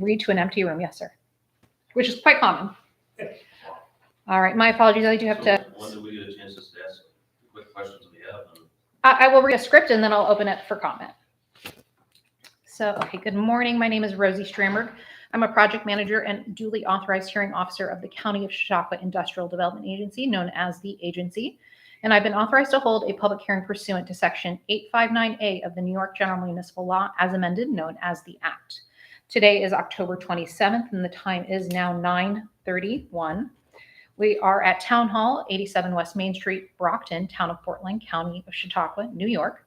read to an empty room. Yes, sir. Which is quite common. All right, my apologies. I do have to. When do we get a chance to ask the quick questions we have? I will read a script and then I'll open it for comment. So, okay, good morning. My name is Rosie Stramberg. I'm a project manager and duly authorized hearing officer of the County of Chautauqua Industrial Development Agency, known as the agency. And I've been authorized to hold a public hearing pursuant to Section 859A of the New York General Municipal Law, as amended, known as the Act. Today is October 27th, and the time is now 9:31. We are at Town Hall, 87 West Main Street, Brockton, Town of Portland, County of Chautauqua, New York.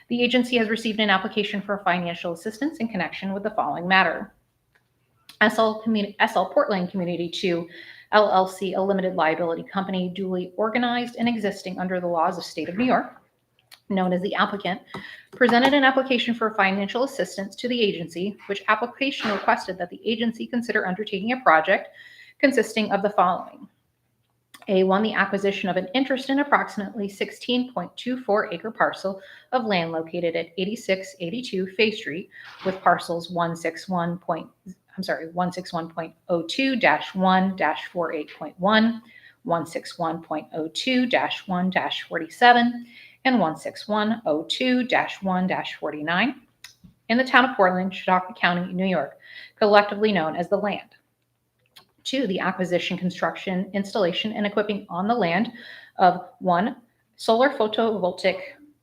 The agency has received an application for financial assistance in connection with the following matter. SL Portland Community 2 LLC, a limited liability company duly organized and existing under the laws of state of New York, known as the applicant, presented an application for financial assistance to the agency, which application requested that the agency consider undertaking a project consisting of the following. A1, the acquisition of an interest in approximately 16.24 acre parcel of land located at 8682 Fay Street with parcels 161.02-1-48.1, 161.02-1-47, and 161.02-1-49 in the town of Portland, Chautauqua County, New York, collectively known as the land. 2, the acquisition, construction, installation, and equipping on the land of 1, solar photovoltaic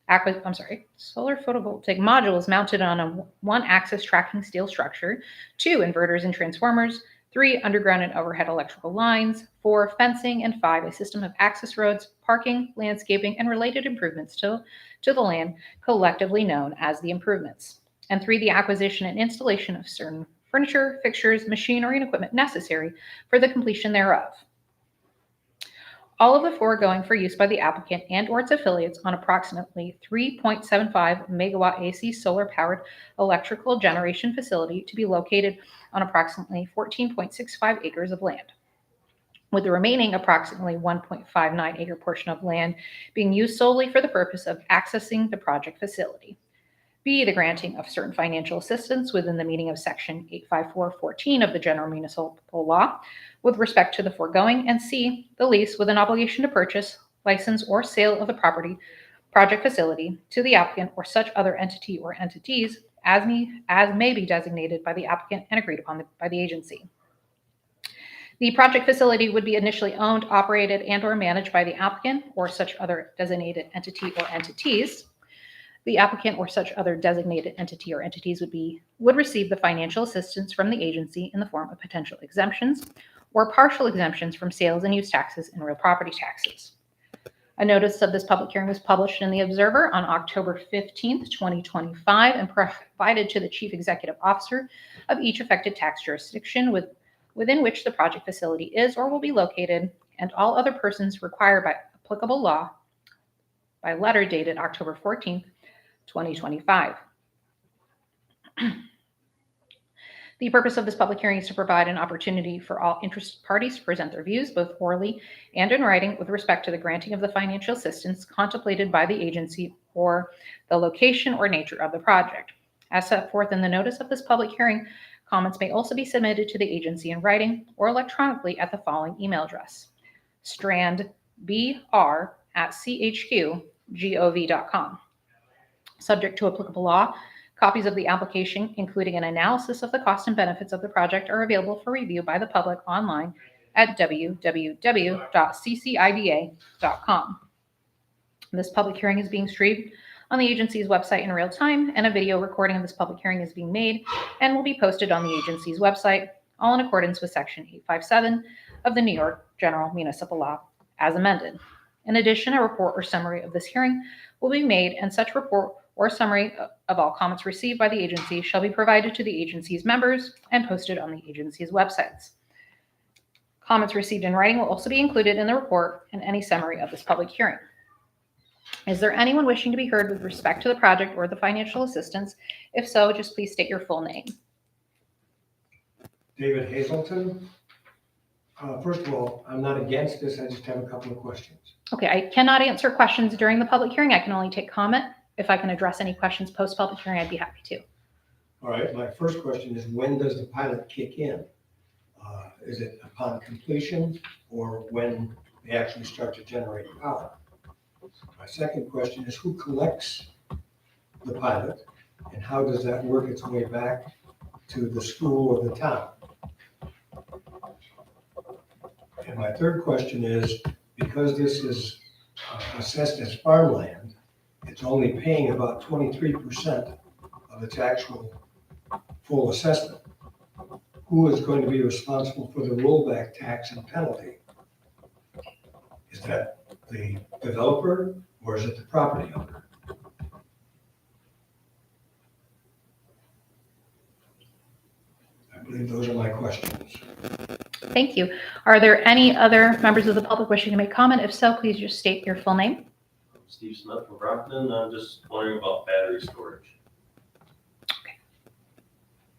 modules mounted on a one-axis tracking steel structure. 2, inverters and transformers. 3, underground and overhead electrical lines. 4, fencing. And 5, a system of access roads, parking, landscaping, and related improvements to the land, collectively known as the improvements. And 3, the acquisition and installation of certain furniture, fixtures, machinery, and equipment necessary for the completion thereof. All of the foregoing for use by the applicant and or its affiliates on approximately 3.75 megawatt AC solar-powered electrical generation facility to be located on approximately 14.65 acres of land, with the remaining approximately 1.59 acre portion of land being used solely for the purpose of accessing the project facility. B, the granting of certain financial assistance within the meaning of Section 854.14 of the General Municipal Law with respect to the foregoing. And C, the lease with an obligation to purchase, license, or sale of the project facility to the applicant or such other entity or entities as may be designated by the applicant and agreed upon by the agency. The project facility would be initially owned, operated, and or managed by the applicant or such other designated entity or entities. The applicant or such other designated entity or entities would receive the financial assistance from the agency in the form of potential exemptions or partial exemptions from sales and use taxes and real property taxes. A notice of this public hearing was published in the Observer on October 15th, 2025, and provided to the Chief Executive Officer of each affected tax jurisdiction within which the project facility is or will be located, and all other persons required by applicable law by letter dated October 14th, 2025. The purpose of this public hearing is to provide an opportunity for all interested parties to present their views, both orally and in writing, with respect to the granting of the financial assistance contemplated by the agency or the location or nature of the project. As set forth in the notice of this public hearing, comments may also be submitted to the agency in writing or electronically at the following email address: strandbr@chqgov.com. Subject to applicable law, copies of the application, including an analysis of the costs and benefits of the project, are available for review by the public online at www.ccida.com. This public hearing is being streamed on the agency's website in real time, and a video recording of this public hearing is being made and will be posted on the agency's website, all in accordance with Section 857 of the New York General Municipal Law, as amended. In addition, a report or summary of this hearing will be made, and such report or summary of all comments received by the agency shall be provided to the agency's members and posted on the agency's websites. Comments received in writing will also be included in the report and any summary of this public hearing. Is there anyone wishing to be heard with respect to the project or the financial assistance? If so, just please state your full name. David Hazelton. First of all, I'm not against this. I just have a couple of questions. Okay, I cannot answer questions during the public hearing. I can only take comment. If I can address any questions post-public hearing, I'd be happy to. All right, my first question is, when does the pilot kick in? Is it upon completion or when they actually start to generate power? My second question is, who collects the pilot and how does that work its way back to the school or the town? And my third question is, because this is assessed as farmland, it's only paying about 23% of its actual full assessment. Who is going to be responsible for the rollback tax and penalty? Is that the developer or is it the property owner? I believe those are my questions. Thank you. Are there any other members of the public wishing to make comment? If so, please just state your full name. Steve Smith from Brockton, I'm just wondering about battery storage. Okay.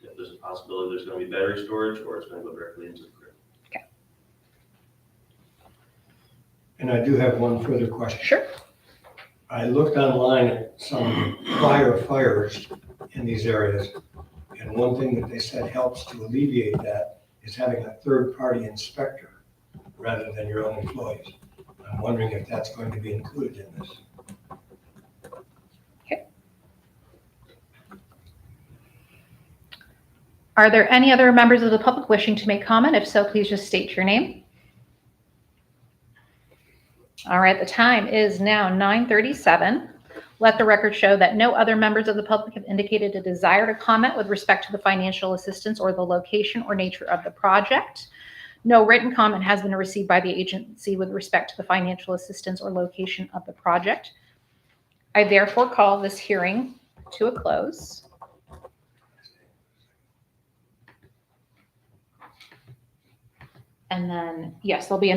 If there's a possibility there's gonna be battery storage, or it's gonna go directly into the grid. And I do have one further question. Sure. I looked online at some prior fires in these areas, and one thing that they said helps to alleviate that is having a third-party inspector rather than your own employees. I'm wondering if that's going to be included in this. Are there any other members of the public wishing to make comment? If so, please just state your name. All right, the time is now 9:37. Let the record show that no other members of the public have indicated a desire to comment with respect to the financial assistance or the location or nature of the project. No written comment has been received by the agency with respect to the financial assistance or location of the project. I therefore call this hearing to a close. And then, yes, there'll be another